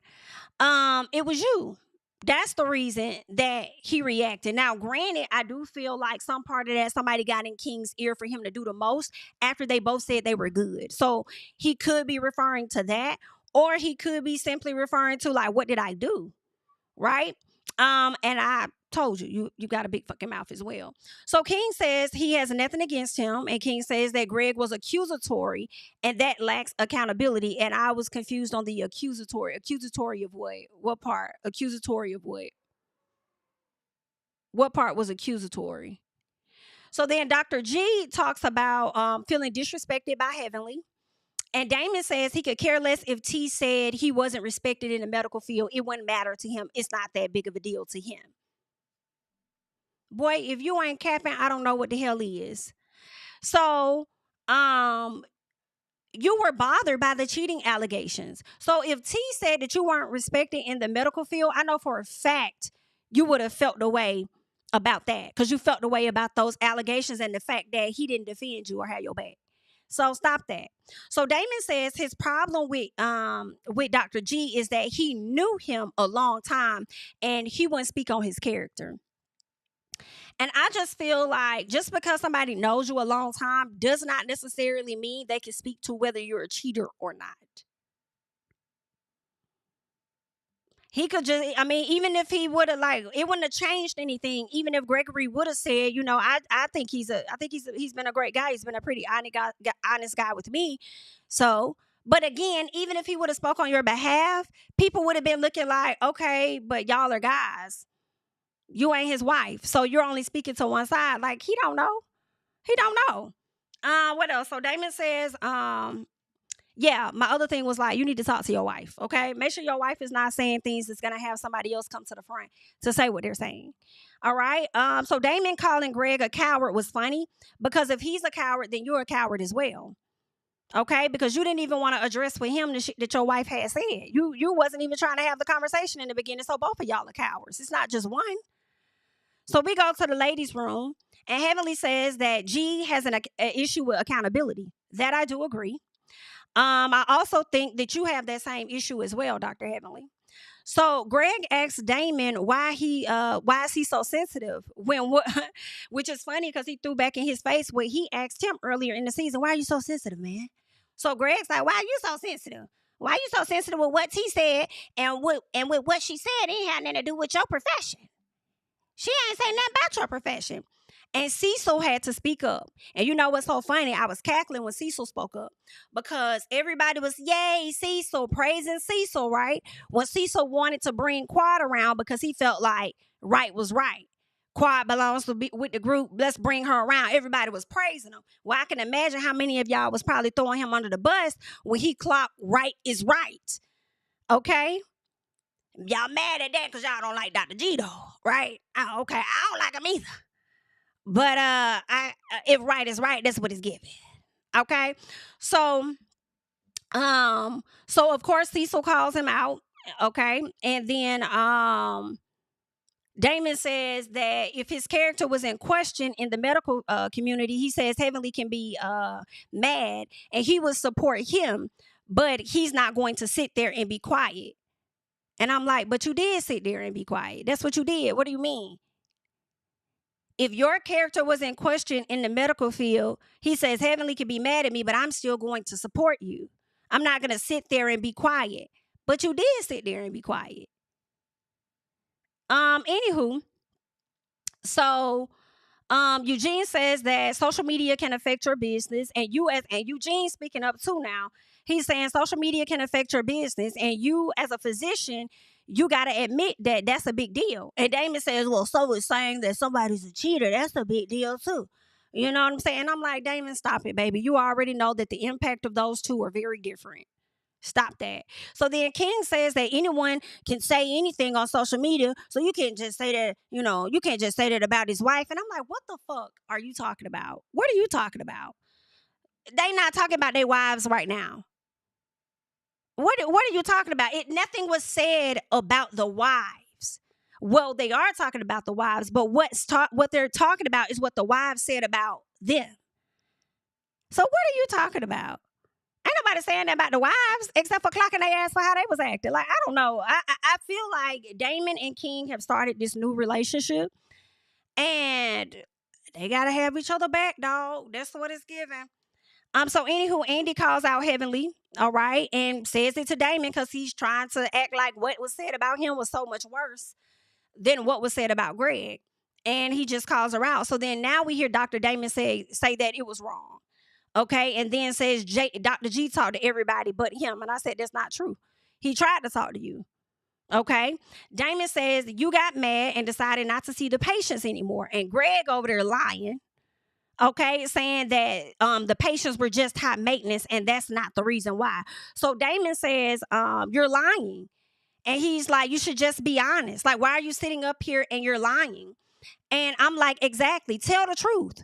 S1: It was you. That's the reason that he reacted. Now, granted, I do feel like some part of that somebody got in King's ear for him to do the most after they both said they were good. So he could be referring to that, or he could be simply referring to like, what did I do? Right? And I told you got a big fucking mouth as well. So King says he has nothing against him, and King says that Greg was accusatory and that lacks accountability. And I was confused on the accusatory of what part? Accusatory of what part was accusatory? So then Dr. G talks about feeling disrespected by Heavenly. And Damon says he could care less if T said he wasn't respected in the medical field. It wouldn't matter to him. It's not that big of a deal to him. Boy, if you ain't capping, I don't know what the hell is. So, you were bothered by the cheating allegations. So if T said that you weren't respected in the medical field, I know for a fact you would have felt the way about that, because you felt the way about those allegations and the fact that he didn't defend you or have your back. So stop that. So Damon says his problem with Dr. G is that he knew him a long time and he wouldn't speak on his character. And I just feel like just because somebody knows you a long time does not necessarily mean they can speak to whether you're a cheater or not. He could just, I mean, even if he would have, like, it wouldn't have changed anything. Even if Gregory would have said, you know, I think he's been a great guy. He's been a pretty honest guy with me. So, but again, even if he would have spoke on your behalf, people would have been looking like, okay, but y'all are guys. You ain't his wife, so you're only speaking to one side. Like, he don't know. He don't know. What else? So Damon says, yeah, my other thing was like, you need to talk to your wife, okay? Make sure your wife is not saying things that's gonna have somebody else come to the front to say what they're saying. All right. So Damon calling Greg a coward was funny, because if he's a coward, then you're a coward as well. Okay, because you didn't even want to address with him the shit that your wife had said. You wasn't even trying to have the conversation in the beginning. So both of y'all are cowards. It's not just one. So we go to the ladies' room, and Heavenly says that G has an issue with accountability. That I do agree. I also think that you have that same issue as well, Dr. Heavenly. So Greg asks Damon why is he so sensitive which is funny because he threw back in his face what he asked him earlier in the season. Why are you so sensitive, man? So Greg's like, why are you so sensitive? Why are you so sensitive with what T said and with what she said? It ain't had nothing to do with your profession. She ain't saying nothing about your profession. And Cecil had to speak up. And you know what's so funny? I was cackling when Cecil spoke up because everybody was, yay, Cecil, praising Cecil, right? When Cecil wanted to bring Quad around because he felt like right was right. Quad belongs to be with the group. Let's bring her around. Everybody was praising him. Well, I can imagine how many of y'all was probably throwing him under the bus when he clocked right is right. Okay? Y'all mad at that because y'all don't like Dr. G though, right? Okay, I don't like him either. But if right is right, that's what it's given. Okay. So of course Cecil calls him out. Okay. And then Damon says that if his character was in question in the medical community, he says Heavenly can be mad and he would support him, but he's not going to sit there and be quiet. And I'm like, but you did sit there and be quiet. That's what you did. What do you mean? If your character was in question in the medical field, he says, Heavenly can be mad at me, but I'm still going to support you. I'm not going to sit there and be quiet. But you did sit there and be quiet. Anywho, so Eugene says that social media can affect your business, and Eugene speaking up too now. He's saying social media can affect your business, and you as a physician, you got to admit that that's a big deal. And Damon says, well, so is saying that somebody's a cheater. That's a big deal too. You know what I'm saying? I'm like, Damon, stop it, baby. You already know that the impact of those two are very different. Stop that. So then King says that anyone can say anything on social media. So you can't just say that, you can't just say that about his wife. And I'm like, what the fuck are you talking about? What are you talking about? They not talking about their wives right now. What are you talking about? Nothing was said about the wives. Well, they are talking about the wives, but what they're talking about is what the wives said about them. So what are you talking about? Ain't nobody saying that about the wives except for clocking their ass for how they was acting. Like, I don't know. I feel like Damon and King have started this new relationship, and they gotta have each other back, dog. That's what it's giving. So anywho, Andy calls out Heavenly, all right, and says it to Damon because he's trying to act like what was said about him was so much worse than what was said about Greg. And he just calls her out. So then now we hear Dr. Damon say that it was wrong. Okay, and then says Dr. G talked to everybody but him. And I said, that's not true. He tried to talk to you. Okay, Damon says you got mad and decided not to see the patients anymore. And Greg over there lying. Okay, saying that the patients were just high maintenance and that's not the reason why. So Damon says, you're lying. And he's like, you should just be honest. Like, why are you sitting up here and you're lying? And I'm like, exactly. Tell the truth.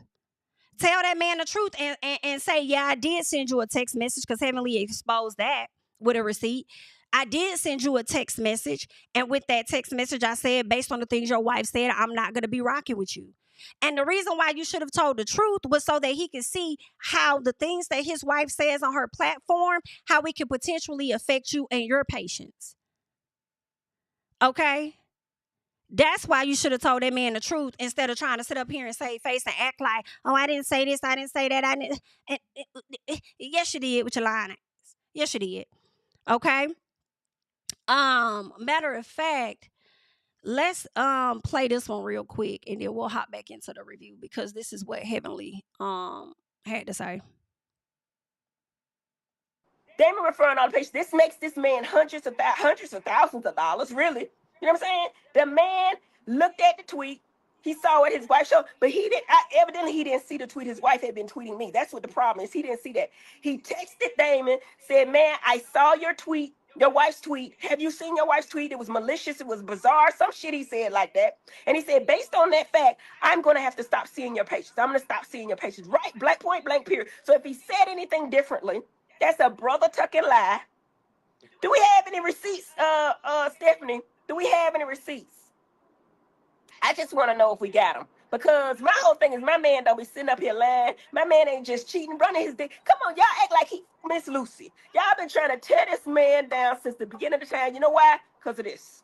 S1: tell that man the truth and say, yeah, I did send you a text message, because Heavenly exposed that with a receipt. I did send you a text message, and with that text message, I said, based on the things your wife said, I'm not going to be rocking with you. And the reason why you should have told the truth was so that he could see how the things that his wife says on her platform, how it could potentially affect you and your patients. Okay? That's why you should have told that man the truth, instead of trying to sit up here and save face and act like, oh, I didn't say this, I didn't say that. I didn't. Yes, you did with your lying ass. Yes, you did. Okay? Matter of fact, let's play this one real quick, and then we'll hop back into the review, because this is what Heavenly had to say.
S3: Damon referring all the patients. This makes this man hundreds of thousands of dollars, really. You know what I'm saying? The man looked at the tweet. He saw what his wife showed, but evidently he didn't see the tweet his wife had been tweeting me. That's what the problem is. He didn't see that. He texted Damon, said, man, I saw your tweet, your wife's tweet. Have you seen your wife's tweet? It was malicious. It was bizarre. Some shit he said like that. And he said, based on that fact, I'm going to have to stop seeing your patients. I'm going to stop seeing your patients. Right? Black point blank period. So if he said anything differently, that's a brother tucking lie. Do we have any receipts, Stephanie? Do we have any receipts? I just want to know if we got them. Because my whole thing is, my man don't be sitting up here lying. My man ain't just cheating, running his dick. Come on, y'all act like he Miss Lucy. Y'all been trying to tear this man down since the beginning of the time. You know why? Because of this.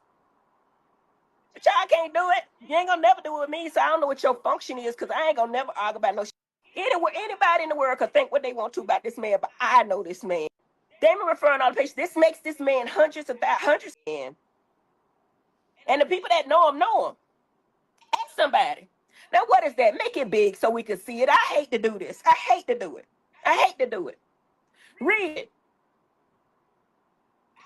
S3: But y'all can't do it. You ain't gonna never do it with me, so I don't know what your function is, because I ain't gonna never argue about no shit. Anybody in the world could think what they want to about this man, but I know this man. Damon referring all the patients. This makes this man hundreds of men. And the people that know him know him. Ask somebody. Now, what is that? Make it big so we can see it. I hate to do this. I hate to do it. Read it.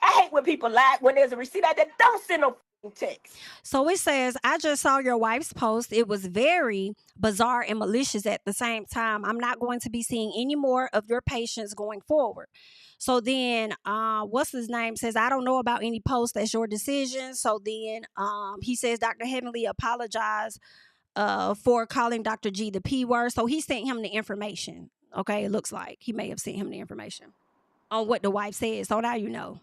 S3: I hate when people lie. When there's a receipt out there, don't send no text.
S1: So it says, I just saw your wife's post. It was very bizarre and malicious at the same time. I'm not going to be seeing any more of your patients going forward. So then, what's his name says, I don't know about any post. That's your decision. So then, he says, Dr. Heavenly apologized for calling Dr. G the P word. So he sent him the information. Okay, it looks like he may have sent him the information on what the wife said. So now you know.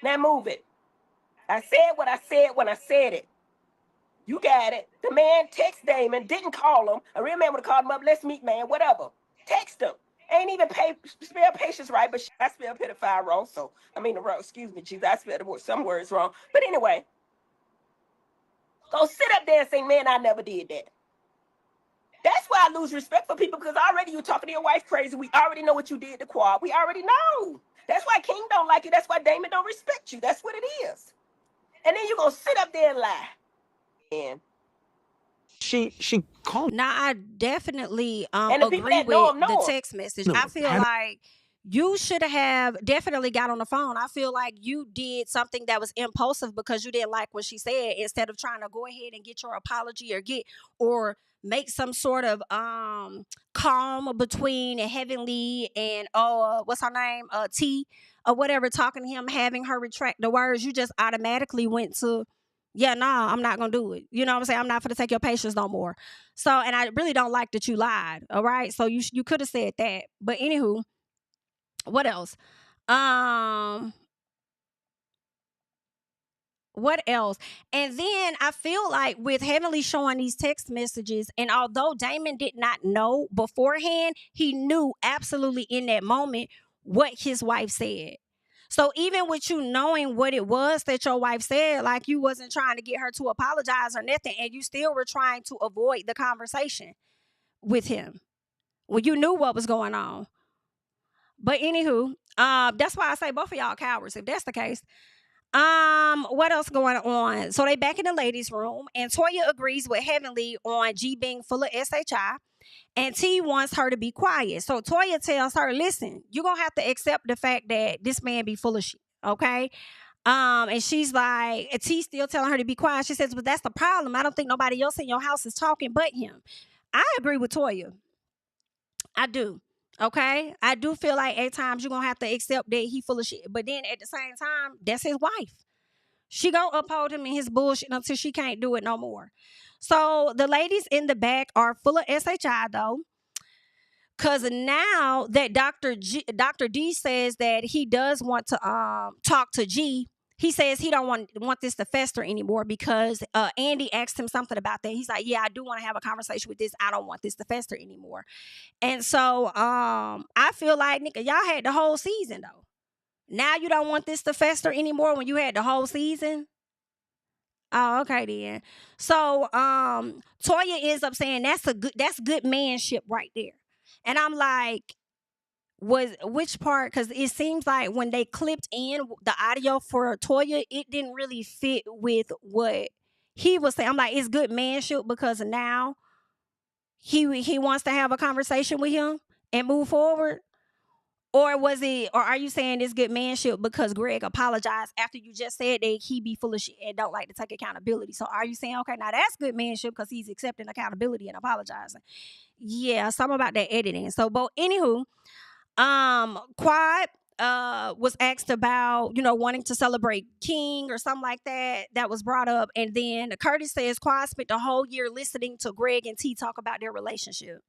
S3: Now move it. I said what I said when I said it. You got it. The man text Damon, didn't call him. A real man would have called him up. Let's meet, man. Whatever. Text him. Ain't even spell patience right, but I spelled pedophile wrong. So, excuse me, Jesus, I spelled some words wrong. But anyway, go sit up there and say, man, I never did that. That's why I lose respect for people, because already you talking to your wife crazy. We already know what you did to Quad. We already know. That's why King don't like you. That's why Damon don't respect you. That's what it is. And then you're going to sit up there and lie. And
S4: she called.
S1: Now, I definitely agree with the text message. I feel like you should have definitely got on the phone. I feel like you did something that was impulsive because you didn't like what she said, instead of trying to go ahead and get your apology or make some sort of calm between Heavenly and what's her name, T or whatever, talking to him, having her retract the words. You just automatically went to, yeah, nah, I'm not gonna do it. You know what I'm saying? I'm not gonna take your patience no more. So, and I really don't like that you lied. All right, so you could have said that. But anywho, what else? What else? And then I feel like with Heavenly showing these text messages, and although Damon did not know beforehand, he knew absolutely in that moment what his wife said. So even with you knowing what it was that your wife said, like, you wasn't trying to get her to apologize or nothing, and you still were trying to avoid the conversation with him when you knew what was going on. But anywho, that's why I say both of y'all cowards, if that's the case. What else going on? So they back in the ladies' room, and Toya agrees with Heavenly on G being full of SHI, and T wants her to be quiet. So Toya tells her, listen, you're gonna have to accept the fact that this man be full of shit, okay? And she's like, T still telling her to be quiet. She says, but that's the problem. I don't think nobody else in your house is talking but him. I agree with Toya. I do. Okay, I do feel like at times you're gonna have to accept that he full of shit, but then at the same time, that's his wife. She gonna uphold him in his bullshit until she can't do it no more. So the ladies in the back are full of SHI though. Cause now that Dr. D says that he does want to talk to G, he says he don't want this to fester anymore because Andy asked him something about that. He's like, yeah, I do want to have a conversation with this. I don't want this to fester anymore. And so I feel like, nigga, y'all had the whole season though. Now you don't want this to fester anymore when you had the whole season? Oh, okay then. So Toya ends up saying that's good manship right there. And I'm like, which part? Because it seems like when they clipped in the audio for Toya, it didn't really fit with what he was saying. I'm like, it's good manship because now he wants to have a conversation with him and move forward. Or are you saying it's good manship because Greg apologized after you just said that he be full of shit and don't like to take accountability? So are you saying, okay, now that's good manship because he's accepting accountability and apologizing? Yeah, something about that editing. So, but anywho, Quad was asked about, wanting to celebrate King or something like that. That was brought up. And then Curtis says Quad spent the whole year listening to Greg and T talk about their relationship.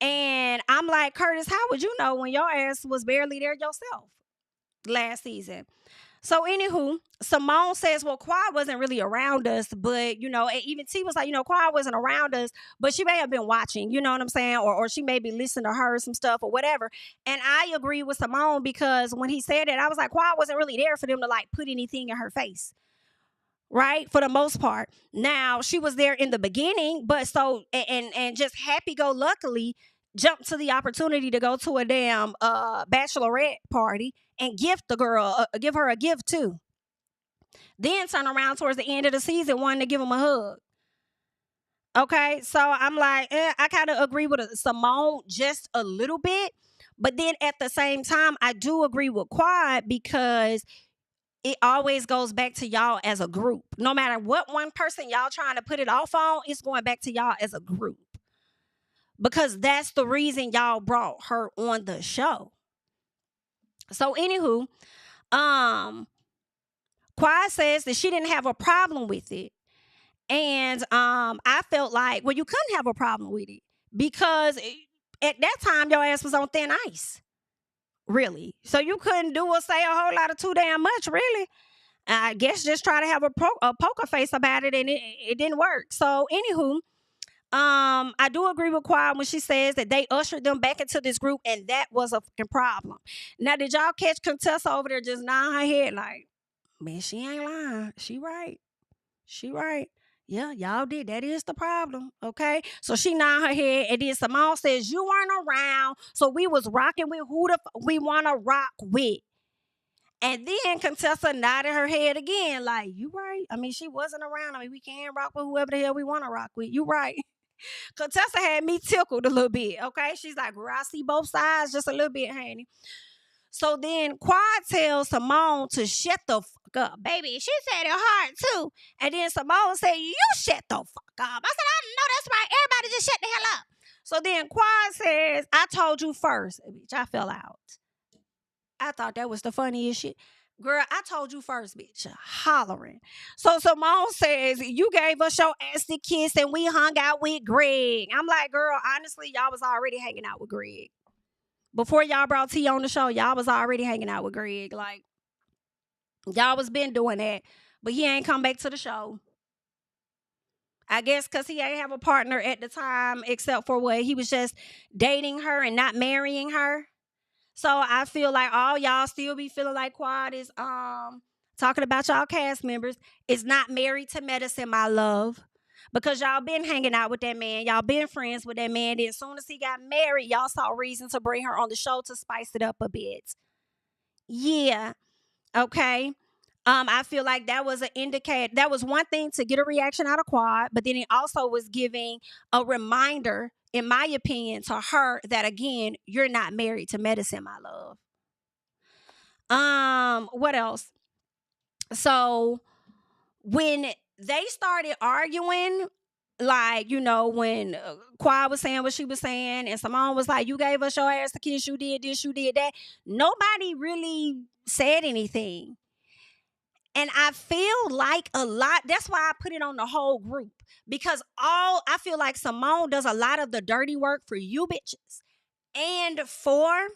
S1: And I'm like, Curtis, how would you know when your ass was barely there yourself last season? So anywho, Simone says, well, Quad wasn't really around us, but, and even T was like, Quad wasn't around us, but she may have been watching, you know what I'm saying? Or she may be listening to her some stuff or whatever. And I agree with Simone because when he said that, I was like, Quad wasn't really there for them to like put anything in her face. Right, for the most part. Now she was there in the beginning, but so and just happy-go-luckily jumped to the opportunity to go to a damn bachelorette party and gift the girl, give her a gift too. Then turn around towards the end of the season, wanting to give him a hug. Okay, so I'm like, I kind of agree with Simone just a little bit, but then at the same time, I do agree with Quad because it always goes back to y'all as a group. No matter what one person y'all trying to put it off on, it's going back to y'all as a group. Because that's the reason y'all brought her on the show. So anywho, Quad says that she didn't have a problem with it. And I felt like, well, you couldn't have a problem with it. Because at that time, your ass was on thin ice. Really. So you couldn't do or say a whole lot of too damn much, really. I guess just try to have a poker face about it, and it didn't work. So, anywho, I do agree with Quad when she says that they ushered them back into this group, and that was a fucking problem. Now, did y'all catch Contessa over there just nodding her head like, man, she ain't lying. She right. She right. Yeah, y'all did. That is the problem. Okay. So she nodded her head, and then Simone says, you weren't around. So we was rocking with who we want to rock with. And then Contessa nodded her head again, like, you right. I mean, she wasn't around. I mean, we can rock with whoever the hell we want to rock with. You right. Contessa had me tickled a little bit. Okay. She's like, girl, I see both sides just a little bit, honey. So then Quad tells Simone to shut the fuck up. Baby, she said it hard too. And then Simone said, you shut the fuck up. I said, I know that's right. Everybody just shut the hell up. So then Quad says, I told you first. Bitch, I fell out. I thought that was the funniest shit. Girl, I told you first, bitch. Hollering. So Simone says, you gave us your ass to kiss and we hung out with Greg. I'm like, girl, honestly, y'all was already hanging out with Greg. Before y'all brought T on the show, y'all was already hanging out with Greg. Like, y'all was been doing that. But he ain't come back to the show. I guess because he ain't have a partner at the time, except for what? He was just dating her and not marrying her. So I feel like all y'all still be feeling like Quad is talking about y'all cast members is not married to medicine, my love. Because y'all been hanging out with that man. Y'all been friends with that man. Then as soon as he got married, y'all saw reason to bring her on the show to spice it up a bit. Yeah. Okay. I feel like that was an indicator. That was one thing to get a reaction out of Quad, but then it also was giving a reminder, in my opinion, to her that, again, you're not married to medicine, my love. What else? So when they started arguing, like, when Quad was saying what she was saying, and Simone was like, you gave us your ass to kiss, you did this, you did that. Nobody really said anything. And I feel like a lot, that's why I put it on the whole group. Because I feel like Simone does a lot of the dirty work for you bitches. And for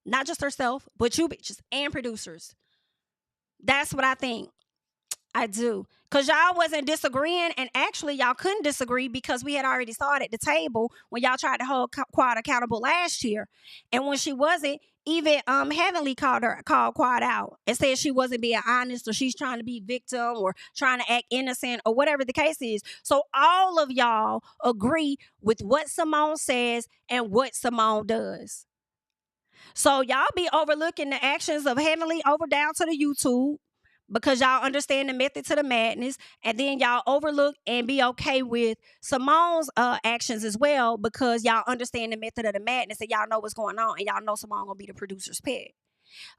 S1: not just herself, but you bitches and producers. That's what I think. I do. Because y'all wasn't disagreeing. And actually, y'all couldn't disagree because we had already saw it at the table when y'all tried to hold Quad accountable last year. And when she wasn't, even Heavenly called Quad out and said she wasn't being honest, or she's trying to be victim or trying to act innocent or whatever the case is. So all of y'all agree with what Simone says and what Simone does. So y'all be overlooking the actions of Heavenly over down to the YouTube because y'all understand the method to the madness, and then y'all overlook and be okay with Simone's actions as well because y'all understand the method of the madness and y'all know what's going on and y'all know Simone gonna be the producer's pet.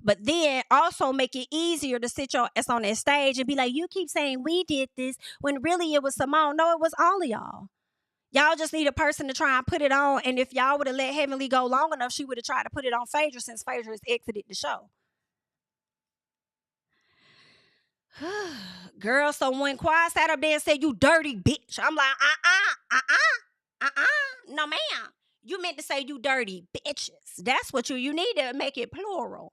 S1: But then also make it easier to sit your ass on that stage and be like, you keep saying we did this when really it was Simone. No, it was all of y'all. Y'all just need a person to try and put it on. And if y'all would have let Heavenly go long enough, she would have tried to put it on Phaedra since Phaedra has exited the show. Girl, so when Quad sat up there and said, you dirty bitch, I'm like, no ma'am. You meant to say you dirty bitches. That's what you need to make it plural.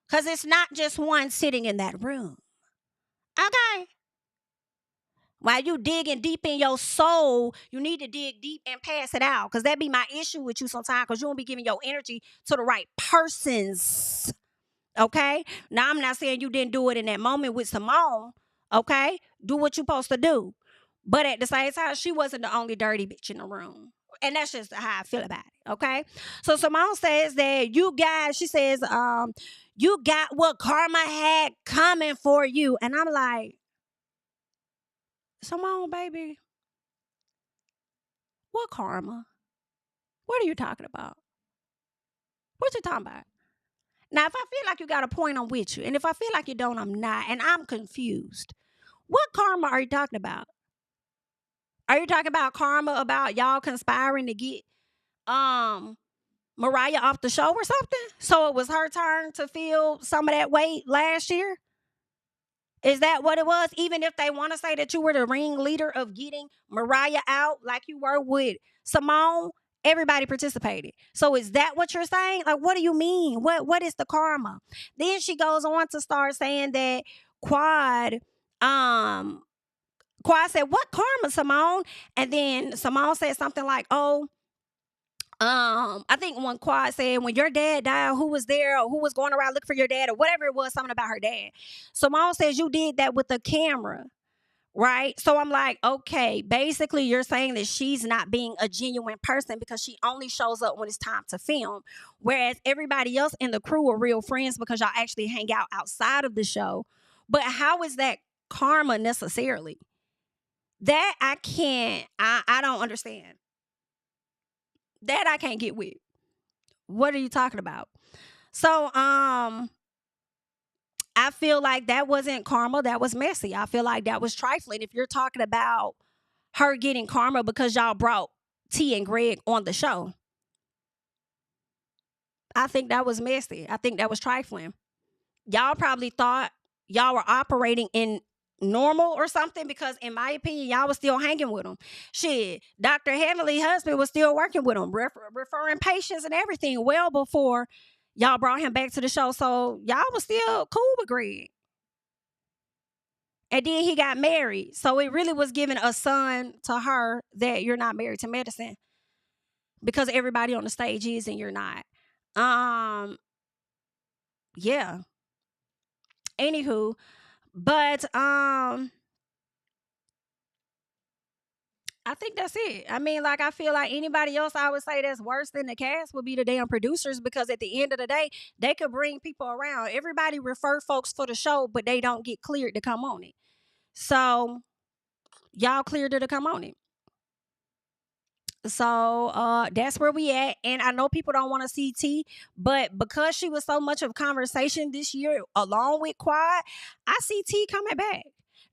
S1: Because it's not just one sitting in that room. Okay. While you digging deep in your soul, you need to dig deep and pass it out. Because that be my issue with you sometimes. Because you won't be giving your energy to the right persons. Okay? Now, I'm not saying you didn't do it in that moment with Simone. Okay? Do what you're supposed to do. But at the same time, she wasn't the only dirty bitch in the room. And that's just how I feel about it. Okay? So Simone says that you guys, she says, you got what karma had coming for you. And I'm like, Simone, baby, what karma? What are you talking about? What you talking about? Now, if I feel like you got a point, I'm with you. And if I feel like you don't, I'm not. And I'm confused. What karma are you talking about? Are you talking about karma about y'all conspiring to get Mariah off the show or something? So it was her turn to feel some of that weight last year? Is that what it was? Even if they want to say that you were the ringleader of getting Mariah out like you were with Simone, everybody participated. So is that what you're saying? Like, what do you mean? What is the karma? Then she goes on to start saying that Quad said, what karma, Simone? And then Simone said something like, I think when Quad said, when your dad died, who was there or who was going around looking for your dad or whatever it was, something about her dad. Simone says you did that with a camera, right? So I'm like, okay, basically you're saying that she's not being a genuine person because she only shows up when it's time to film. Whereas everybody else in the crew are real friends because y'all actually hang out outside of the show. But how is that karma necessarily? That I don't understand. That I can't get with. What are you talking about? So, I feel like that wasn't karma. That was messy. I feel like that was trifling. If you're talking about her getting karma because y'all brought T and Greg on the show, I think that was messy. I think that was trifling. Y'all probably thought y'all were operating in normal or something because in my opinion y'all was still hanging with him. Shit, Dr. Heavenly husband was still working with him, referring patients and everything well before y'all brought him back to the show. So y'all was still cool with Greg. And then he got married. So it really was giving a son to her that you're not married to medicine because everybody on the stage is and you're not. Yeah. Anywho, but I think that's it. I mean, like, I feel like anybody else I would say that's worse than the cast would be the damn producers because at the end of the day, they could bring people around. Everybody refer folks for the show, but they don't get cleared to come on it. So y'all cleared her to come on it. So that's where we at. And I know people don't want to see T, but because she was so much of conversation this year along with Quad, I see T coming back.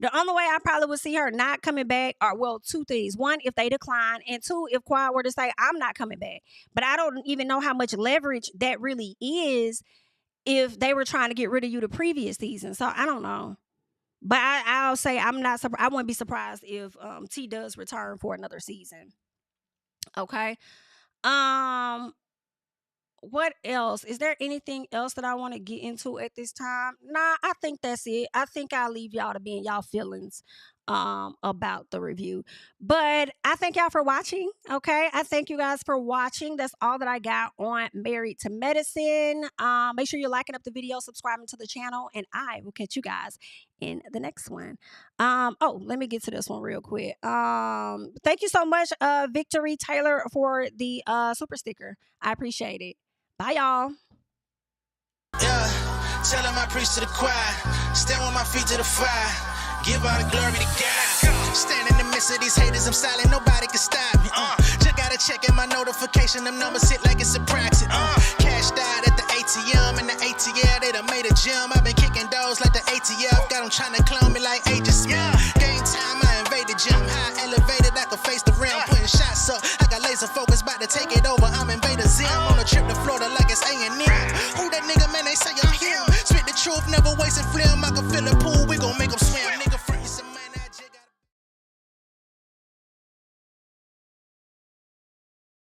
S1: The only way I probably would see her not coming back are, well, two things. One, if they decline, and two, if Quad were to say, I'm not coming back. But I don't even know how much leverage that really is if they were trying to get rid of you the previous season. So I don't know. But I'll say I'm not surprised. I wouldn't be surprised if T does return for another season. Okay. What else? Is there anything else that I want to get into at this time? Nah, I think that's it. I think I'll leave y'all to be in y'all feelings about the review. But I thank y'all for watching. Okay. I thank you guys for watching. That's all that I got on Married to Medicine. Make sure you're liking up the video, subscribing to the channel, and I will catch you guys in the next one. Oh, let me get to this one real quick. Thank you so much, Victory Taylor, for the super sticker. I appreciate it. Bye, y'all.
S5: Yeah, tell him I preach to the choir. Stand with my feet to the fire. Give all the glory to God. Stand in the midst of these haters, I'm silent, nobody can stop me. Just gotta check in my notification, them numbers hit like it's a proxy. Cashed out at the ATM, and the ATL, they done made a gym. I've been kicking doors like the ATF, got them trying to clone me like Aegis. Game time, I invaded gym. High elevated, I could face the rim. Putting shots up, I got laser focus, about to take it over. I'm Invader Zim, on a trip to Florida like it's A&M. Who that nigga, man, they say I'm him. Spit the truth, never wasting film, I can fill a pool with